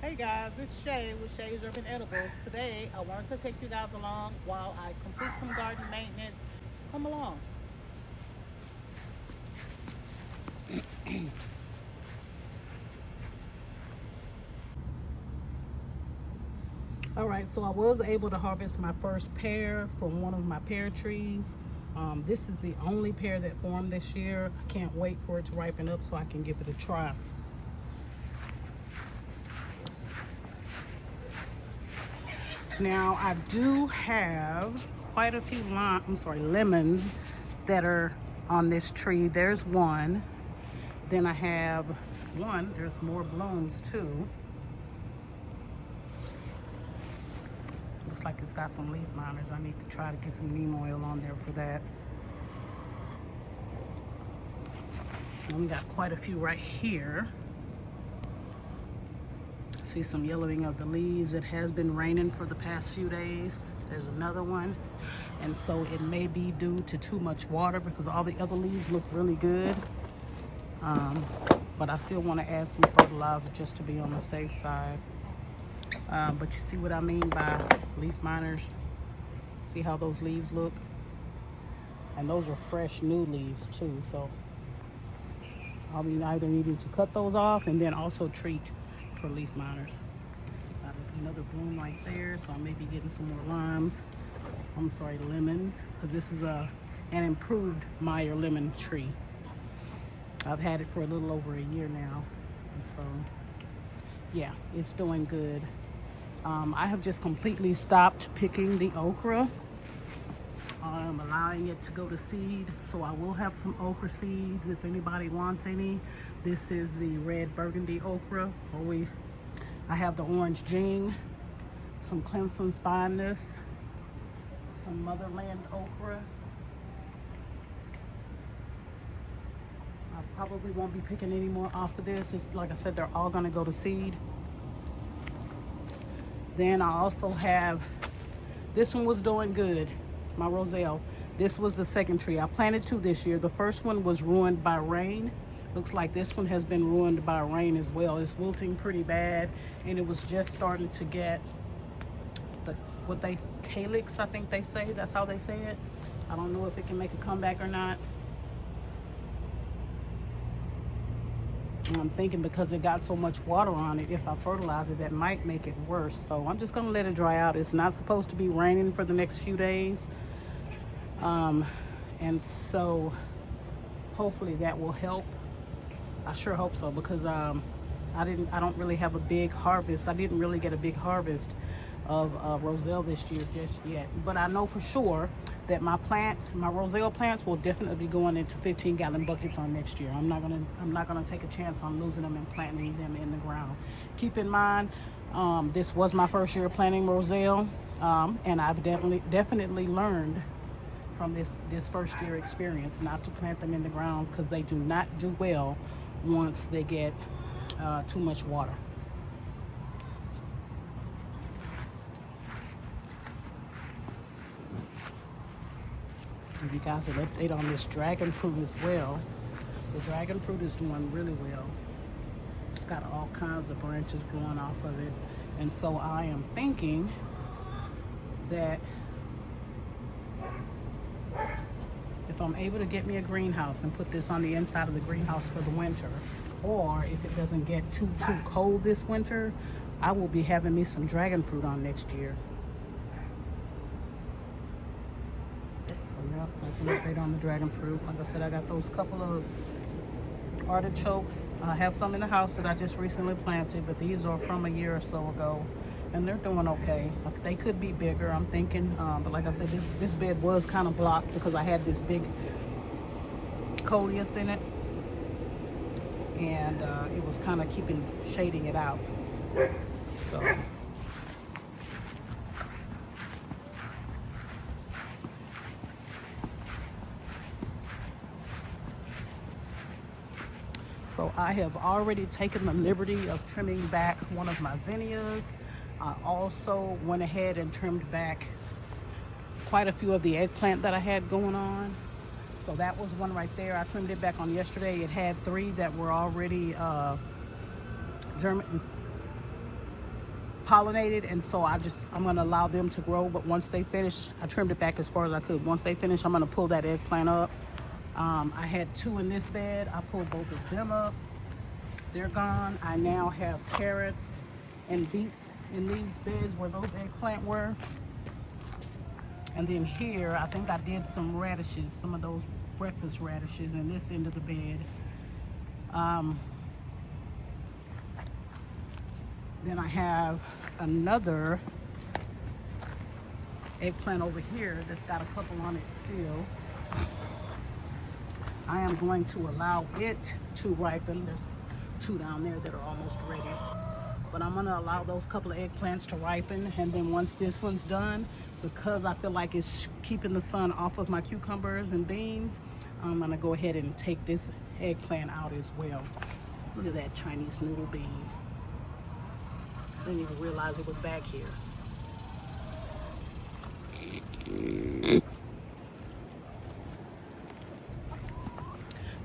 Hey guys, it's Shay with Shay's Urban Edibles. Today I wanted to take you guys along while I complete some garden maintenance. Come along. Alright, so I was able to harvest my first pear from one of my pear trees. This is the only pear that formed this year. I can't wait for it to ripen up so I can give it a try. Now I do have quite a few lemons that are on this tree. There's one. Then I have one. There's more blooms too. Looks like it's got some leaf miners. I need to try to get some neem oil on there for that. And we got quite a few right here. See some yellowing of the leaves. It has been raining for the past few days. There's another one, and so it may be due to too much water because all the other leaves look really good. But I still want to add some fertilizer just to be on the safe side. But you see what I mean by leaf miners? See how those leaves look? And those are fresh new leaves too, so I'll be either needing to cut those off and then also treat for leaf miners. Got another bloom right there, so I may be getting some more lemons, because this is an improved Meyer lemon tree. I've had it for a little over a year now, and so yeah, it's doing good. I have just completely stopped picking the okra. I'm allowing it to go to seed, so I will have some okra seeds if anybody wants any. This is the red burgundy okra. I have the orange jing, some Clemson's finest, some motherland okra. I probably won't be picking any more off of this. It's, like I said, they're all gonna go to seed. Then I also have, this one was doing good, my roselle. This was the second tree. I planted two this year. The first one was ruined by rain. Looks like this one has been ruined by rain as well. It's wilting pretty bad, and it was just starting to get calyx, I think they say. That's how they say it. I don't know if it can make a comeback or not. And I'm thinking because it got so much water on it, if I fertilize it, that might make it worse. So I'm just gonna let it dry out. It's not supposed to be raining for the next few days. And so hopefully that will help. I sure hope so, because I don't really have a big harvest. I didn't really get a big harvest of roselle this year just yet. But I know for sure that my roselle plants will definitely be going into 15-gallon buckets on next year. I'm not gonna take a chance on losing them and planting them in the ground. Keep in mind, this was my first year planting roselle, and I've definitely learned from this first year experience not to plant them in the ground, because they do not do well once they get too much water. Give you guys an update on this dragon fruit as well. The dragon fruit is doing really well. It's got all kinds of branches growing off of it, and so I am thinking that if I'm able to get me a greenhouse and put this on the inside of the greenhouse for the winter, or if it doesn't get too cold this winter, I will be having me some dragon fruit on next year. So yeah, that's an update on the dragon fruit. Like I said, I got those couple of artichokes. I have some in the house that I just recently planted, but these are from a year or so ago, and they're doing okay. They could be bigger, I'm thinking, but like I said, this bed was kind of blocked because I had this big coleus in it, and it was kind of shading it out. So I have already taken the liberty of trimming back one of my zinnias. I also went ahead and trimmed back quite a few of the eggplant that I had going on. So that was one right there. I trimmed it back on yesterday. It had 3 that were already pollinated, and so I'm gonna allow them to grow. But once they finish, I trimmed it back as far as I could. Once they finish, I'm gonna pull that eggplant up. I had 2 in this bed. I pulled both of them up. They're gone. I now have carrots and beets in these beds where those eggplant were. And then here, I think I did some radishes, some of those breakfast radishes in this end of the bed. Then I have another eggplant over here that's got a couple on it still. I am going to allow it to ripen. There's 2 down there that are almost ready. But I'm gonna allow those couple of eggplants to ripen, and then once this one's done, because I feel like it's keeping the sun off of my cucumbers and beans, I'm gonna go ahead and take this eggplant out as well. Look at that Chinese noodle bean. I didn't even realize it was back here.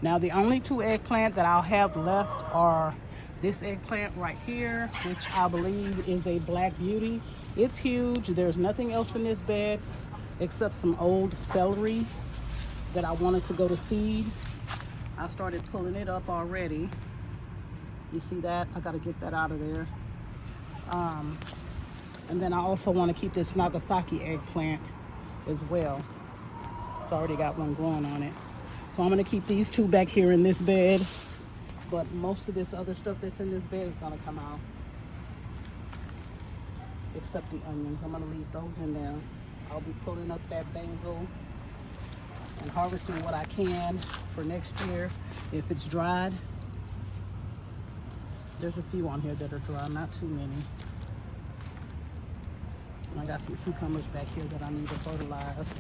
Now the only 2 eggplant that I'll have left are this eggplant right here, which I believe is a Black Beauty. It's huge. There's nothing else in this bed except some old celery that I wanted to go to seed. I started pulling it up already. You see that? I gotta get that out of there. And then I also want to keep this Nagasaki eggplant as well. It's already got one growing on it. So I'm gonna keep these 2 back here in this bed, but most of this other stuff that's in this bed is gonna come out, except the onions. I'm gonna leave those in there. I'll be pulling up that basil and harvesting what I can for next year if it's dried. There's a few on here that are dry, not too many. And I got some cucumbers back here that I need to fertilize.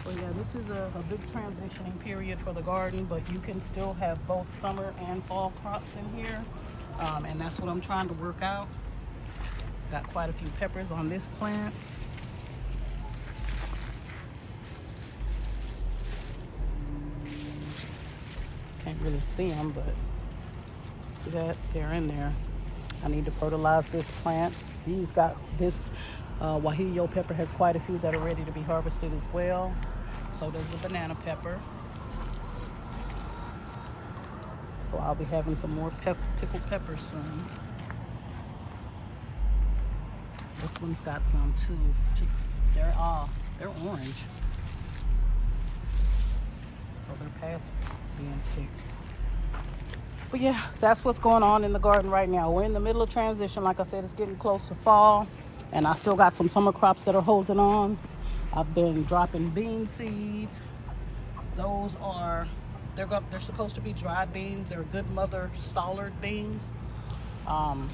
So yeah, this is a big transitioning period for the garden, but you can still have both summer and fall crops in here. And that's what I'm trying to work out. Got quite a few peppers on this plant. Can't really see them, but see that? They're in there. I need to fertilize this plant. These got this Guajillo pepper has quite a few that are ready to be harvested as well. So does the banana pepper. So I'll be having some more pickled peppers soon. This one's got some too. They're orange. So they're past being picked. But yeah, that's what's going on in the garden right now. We're in the middle of transition. Like I said, it's getting close to fall, and I still got some summer crops that are holding on. I've been dropping bean seeds. Those are, they're supposed to be dried beans. They're good mother stallard beans. And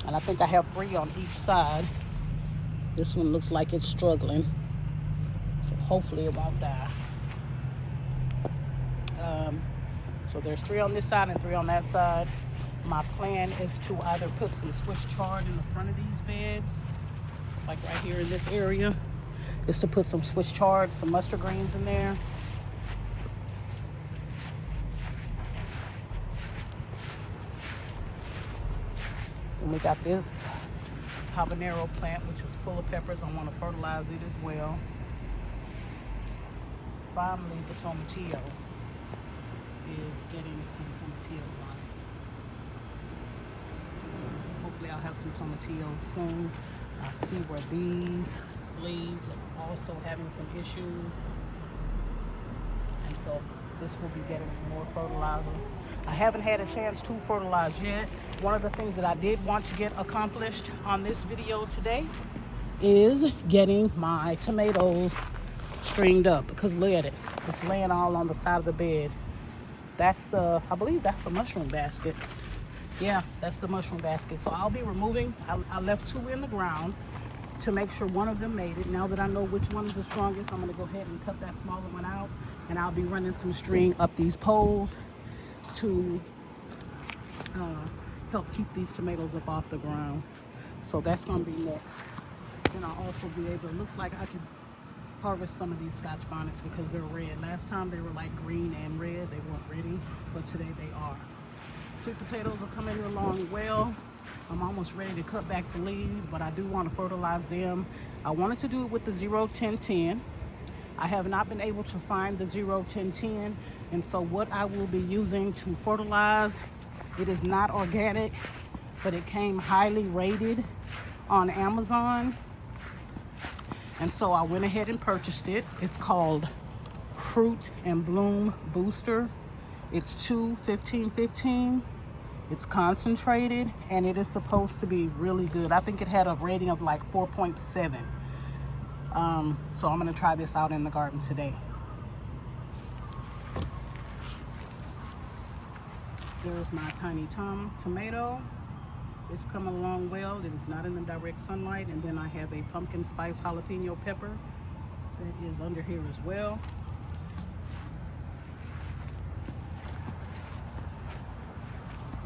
I think I have 3 on each side. This one looks like it's struggling, so hopefully it won't die. So there's 3 on this side and 3 on that side. My plan is to either put some Swiss chard in the front of these beds, like right here in this area, is to put some Swiss chard, some mustard greens in there. And we got this habanero plant, which is full of peppers. I want to fertilize it as well. Finally, the tomatillo is getting some tomatillo on it. So hopefully I'll have some tomatillos soon. I see where these leaves are also having some issues. And so this will be getting some more fertilizer. I haven't had a chance to fertilize yet. One of the things that I did want to get accomplished on this video today is getting my tomatoes stringed up, because look at it. It's laying all on the side of the bed. That's I believe that's the mushroom basket. Yeah, that's the mushroom basket. So I'll be removing, I left 2 in the ground to make sure one of them made it. Now that I know which one is the strongest, I'm gonna go ahead and cut that smaller one out, and I'll be running some string up these poles to help keep these tomatoes up off the ground. So that's gonna be next. Then I'll also be able, it looks like I can harvest some of these Scotch bonnets because they're red. Last time they were like green and red, they weren't ready, but today they are. Sweet potatoes are coming along well. I'm almost ready to cut back the leaves, but I do want to fertilize them. I wanted to do it with the 0-10-10. I have not been able to find the 0-10-10, and so what I will be using to fertilize, it is not organic, but it came highly rated on Amazon, and so I went ahead and purchased it. It's called Fruit and Bloom Booster. It's 2-15-15. It's concentrated, and it is supposed to be really good. I think it had a rating of like 4.7. So I'm gonna try this out in the garden today. There's my tiny tomato. It's coming along well. It is not in the direct sunlight. And then I have a pumpkin spice jalapeno pepper that is under here as well.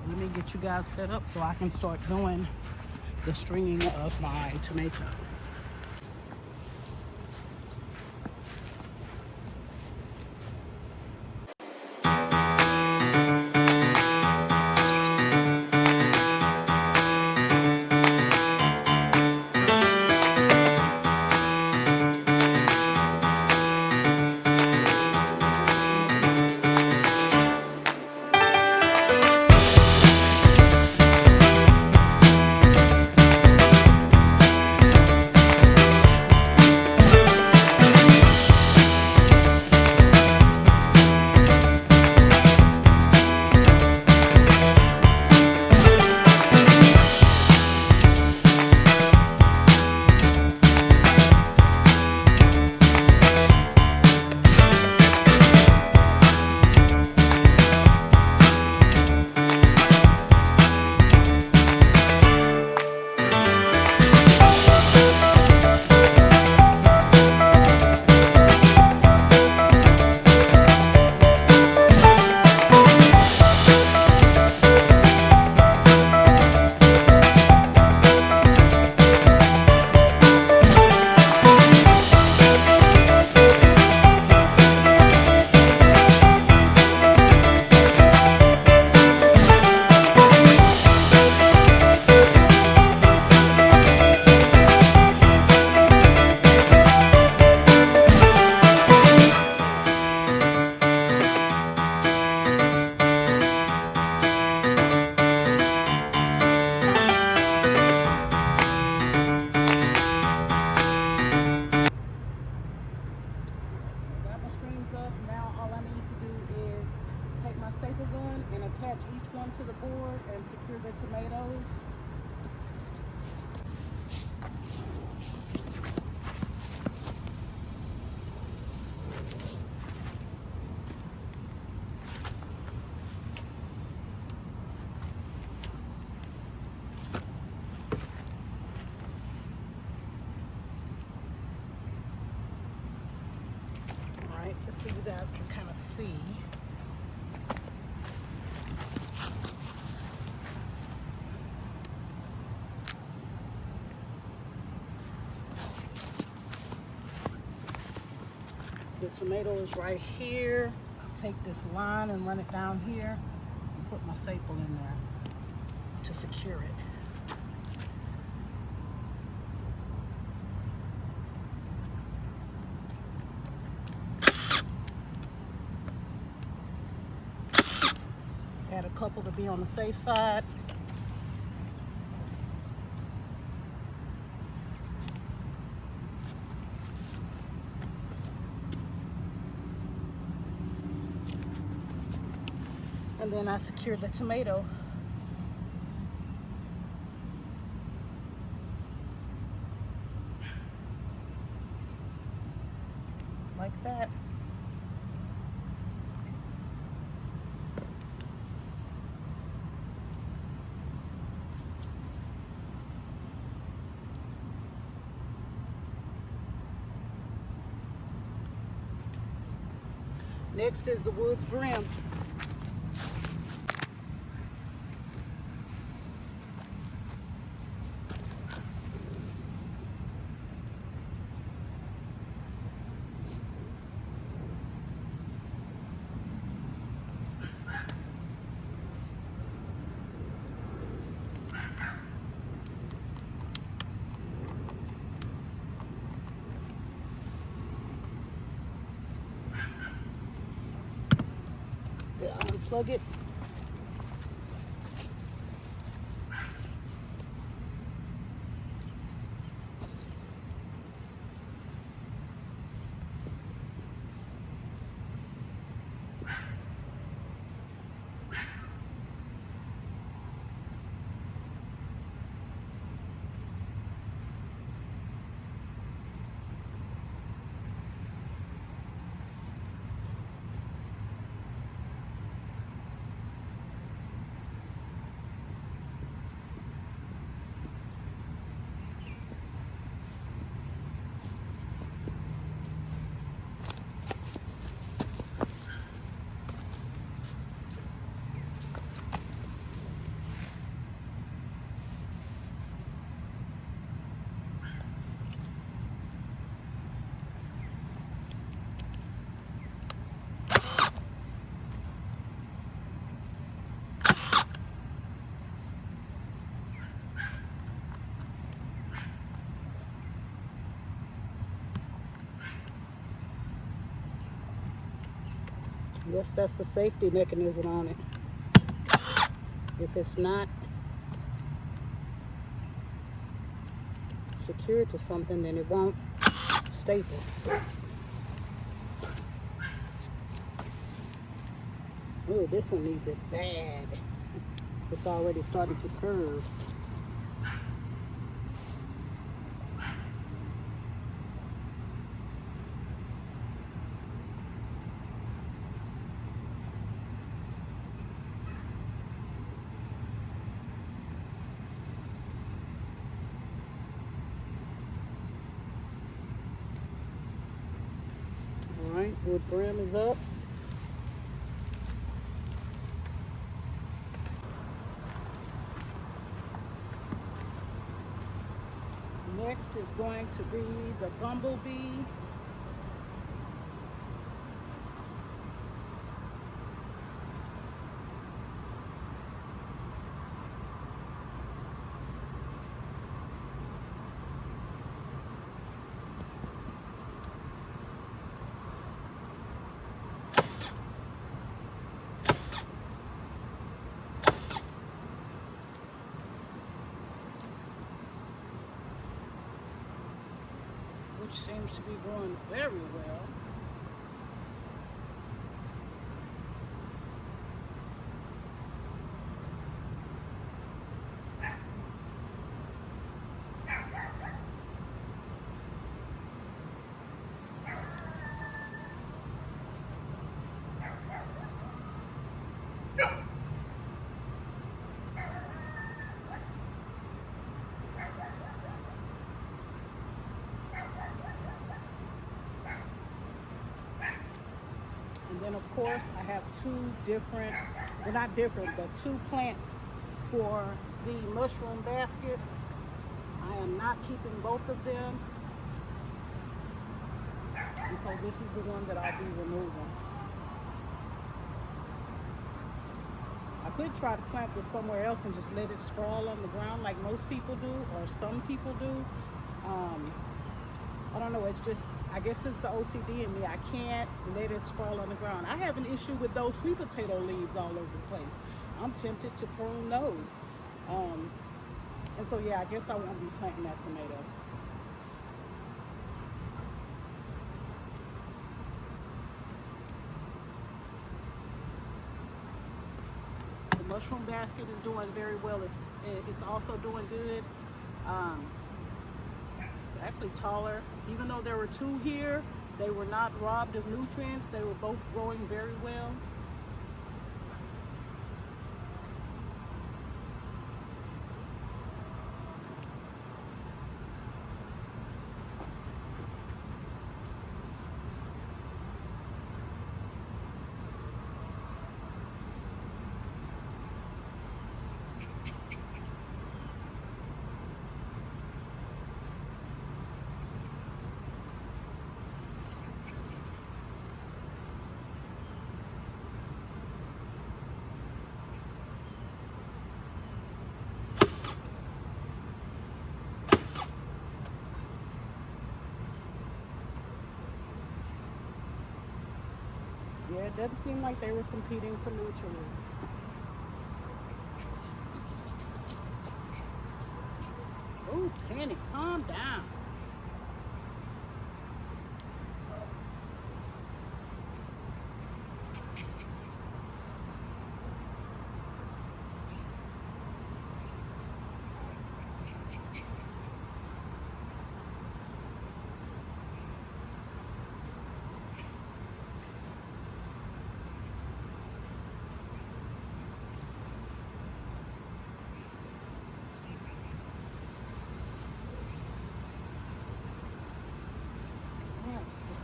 Let me get you guys set up so I can start doing the stringing of my tomatoes. staple gun and attach each one to the board and secure the tomatoes. All right, just so you guys can kind of see. The tomato is right here. I'll take this line and run it down here and put my staple in there to secure it. Add a couple to be on the safe side. And then I secure the tomato. Like that. Next is the Woods Brim. Unplug it. Yes, that's the safety mechanism on it. If it's not secured to something, then it won't staple. Oh, this one needs it bad. It's already starting to curve. All right, wood brim is up. Next is going to be the bumblebee. Which seems to be growing very well. And then of course I have two different, well not different, but two plants for the mushroom basket. I am not keeping both of them. And so this is the one that I'll be removing. I could try to plant this somewhere else and just let it sprawl on the ground like most people do, or some people do. I don't know, it's just, I guess it's the OCD in me. I can't let it sprawl on the ground. I have an issue with those sweet potato leaves all over the place. I'm tempted to prune those. And so yeah, I guess I won't be planting that tomato. The mushroom basket is doing very well. It's also doing good. It's actually taller. Even though there were two here, they were not robbed of nutrients. They were both growing very well. it doesn't seem like they were competing for nutrients. Ooh, Kenny, calm down.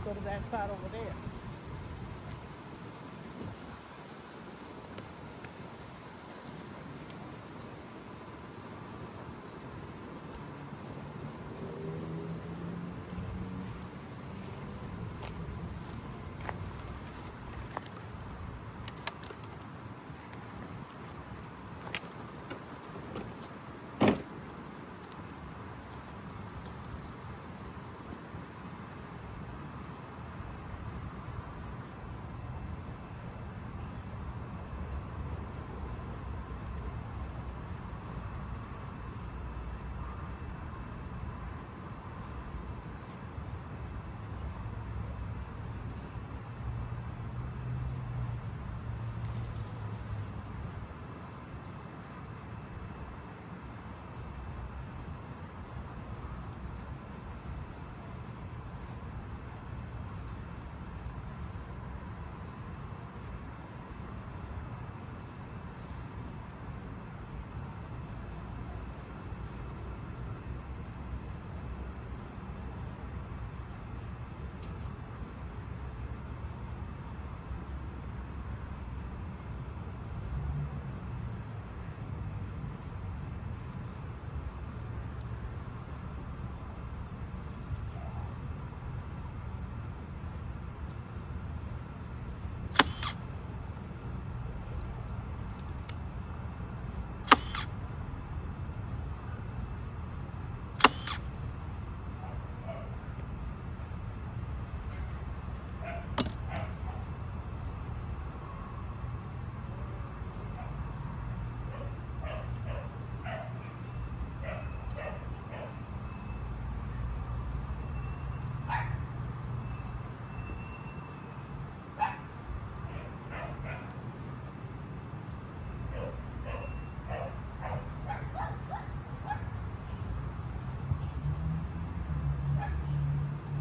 Go to that side over there.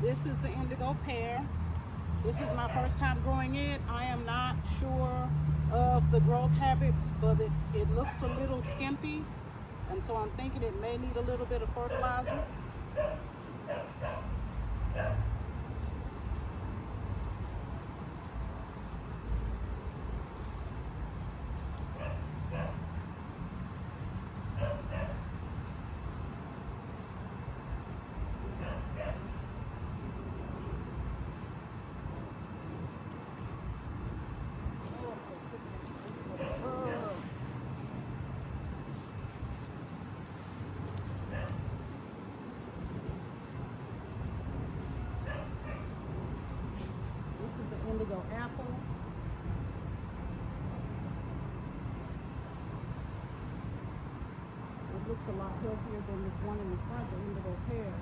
This is the indigo pear. This is my first time growing it. I am not sure of the growth habits, but it looks a little skimpy, and so I'm thinking it may need a little bit of fertilizer. Indigo apple. It looks a lot healthier than this one in the front, the indigo pear.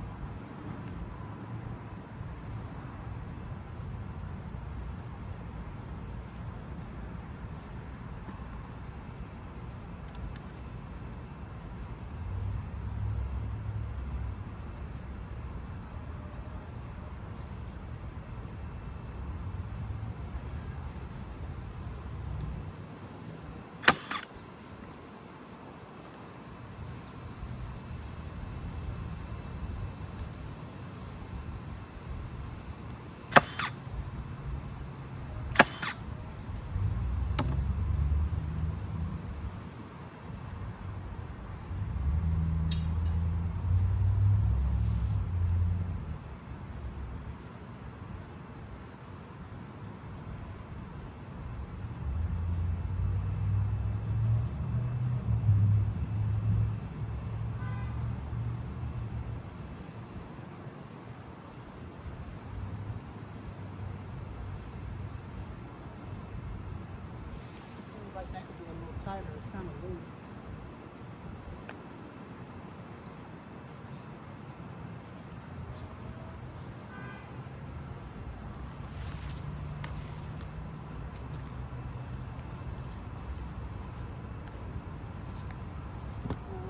like that could be a little tighter. It's kind of loose.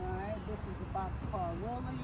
Alright, this is the boxcar Willie.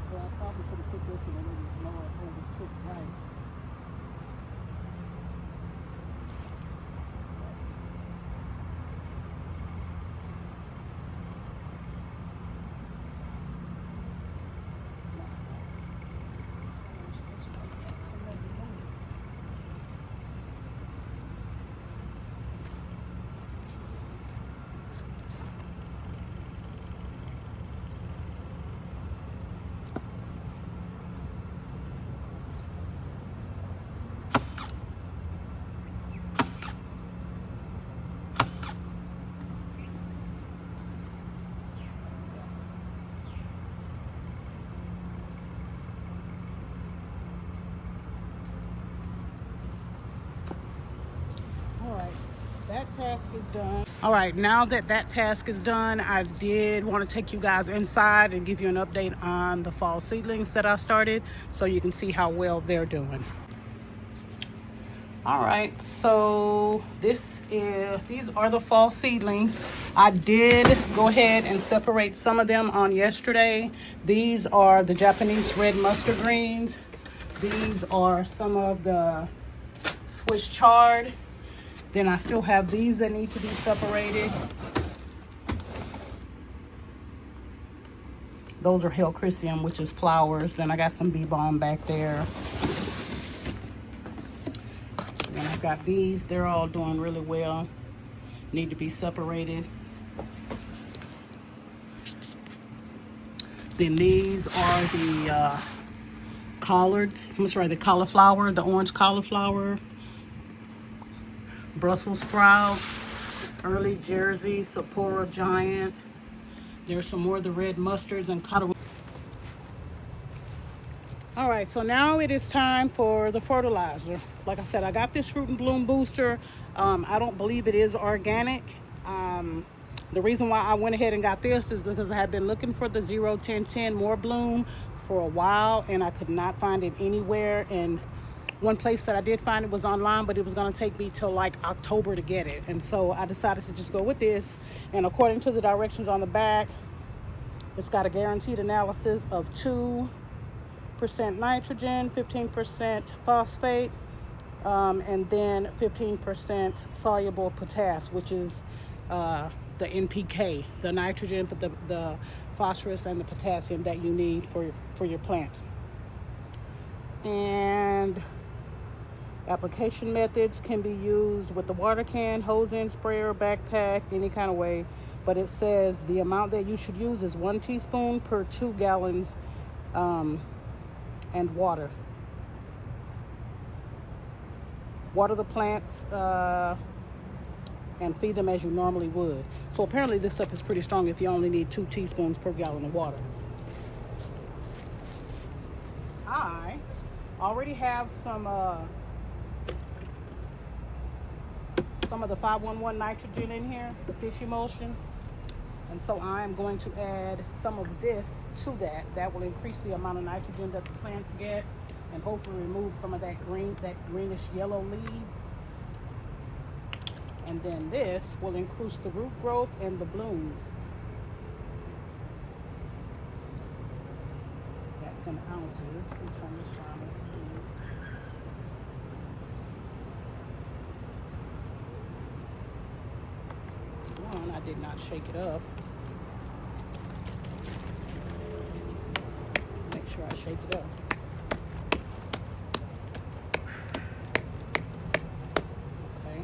So I probably could have put this in a little lower over to the right. That task is done. All right, now that that task is done, I did want to take you guys inside and give you an update on the fall seedlings that I started so you can see how well they're doing. All right, so these are the fall seedlings. I did go ahead and separate some of them on yesterday. These are the Japanese red mustard greens. These are some of the Swiss chard. Then I still have these that need to be separated. Those are Hellcrisium, which is flowers. Then I got some bee balm back there. Then I've got these. They're all doing really well. Need to be separated. Then these are the collards. I'm sorry, the cauliflower, the orange cauliflower. Brussels sprouts, early Jersey, Sapporo Giant. There's some more of the red mustards and cotton. All right, so now it is time for the fertilizer. Like I said, I got this fruit and bloom booster. I don't believe it is organic. The reason why I went ahead and got this is because I had been looking for the 0-10-10 more bloom for a while and I could not find it anywhere. And one place that I did find it was online, but it was going to take me till like October to get it. And so I decided to just go with this. And according to the directions on the back, it's got a guaranteed analysis of 2% nitrogen, 15% phosphate, and then 15% soluble potassium, which is the NPK, the nitrogen, the phosphorus, and the potassium that you need for your plants. And application methods can be used with the water can, hose end, sprayer, backpack, any kind of way. But it says the amount that you should use is 1 teaspoon per 2 gallons and water. Water the plants and feed them as you normally would. So apparently this stuff is pretty strong if you only need 2 teaspoons per gallon of water. I already have some of the 511 nitrogen in here, the fish emulsion. And so I'm going to add some of this to that. That will increase the amount of nitrogen that the plants get and hopefully remove some of that greenish yellow leaves. And then this will increase the root growth and the blooms. That's in ounces, which I'm just trying to see. One, I did not shake it up. Make sure I shake it up. Okay.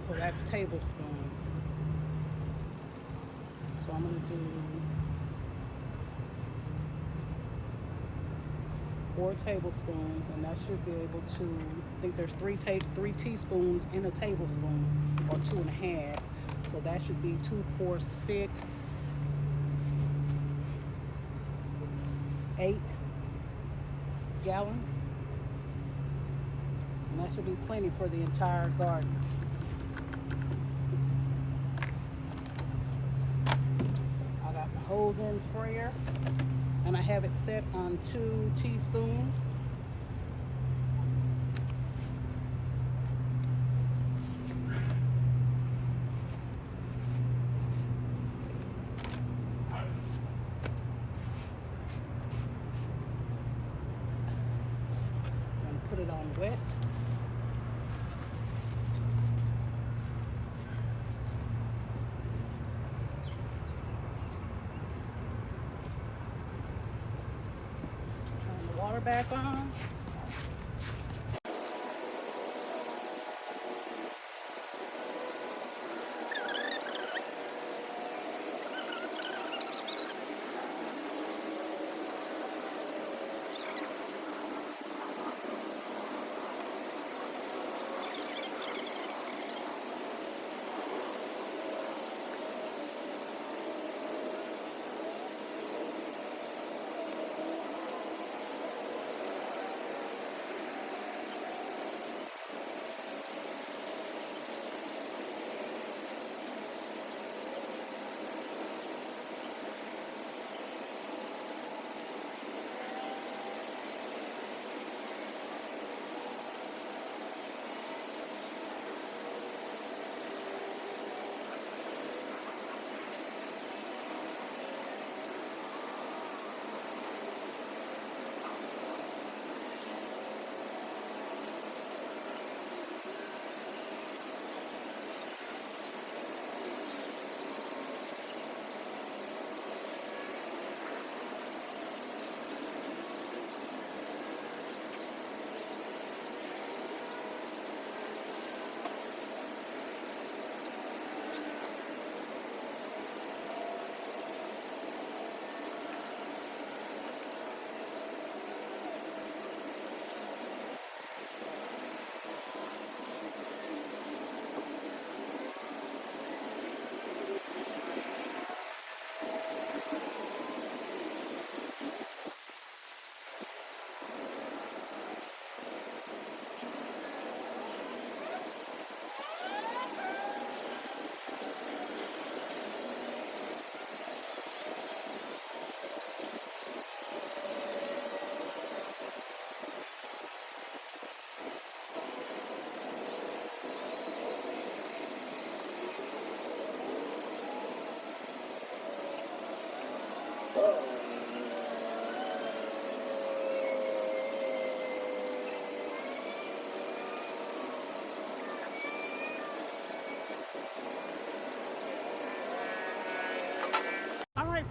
So that's tablespoons. So I'm going to do 4 tablespoons, and that should be able to, I think there's 3 teaspoons in a tablespoon, or 2.5. So that should be 2, 4, 6, 8 gallons. And that should be plenty for the entire garden. I got my hose end sprayer, and I have it set on 2 teaspoons. And put it on wet. Turn the water back on.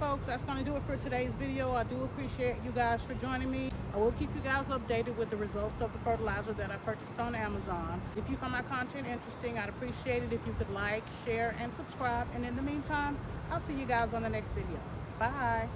folks, that's going to do it for today's video. I do appreciate you guys for joining me. I will keep you guys updated with the results of the fertilizer that I purchased on Amazon. If you find my content interesting, I'd appreciate it if you could like, share, and subscribe. And in the meantime, I'll see you guys on the next video. Bye.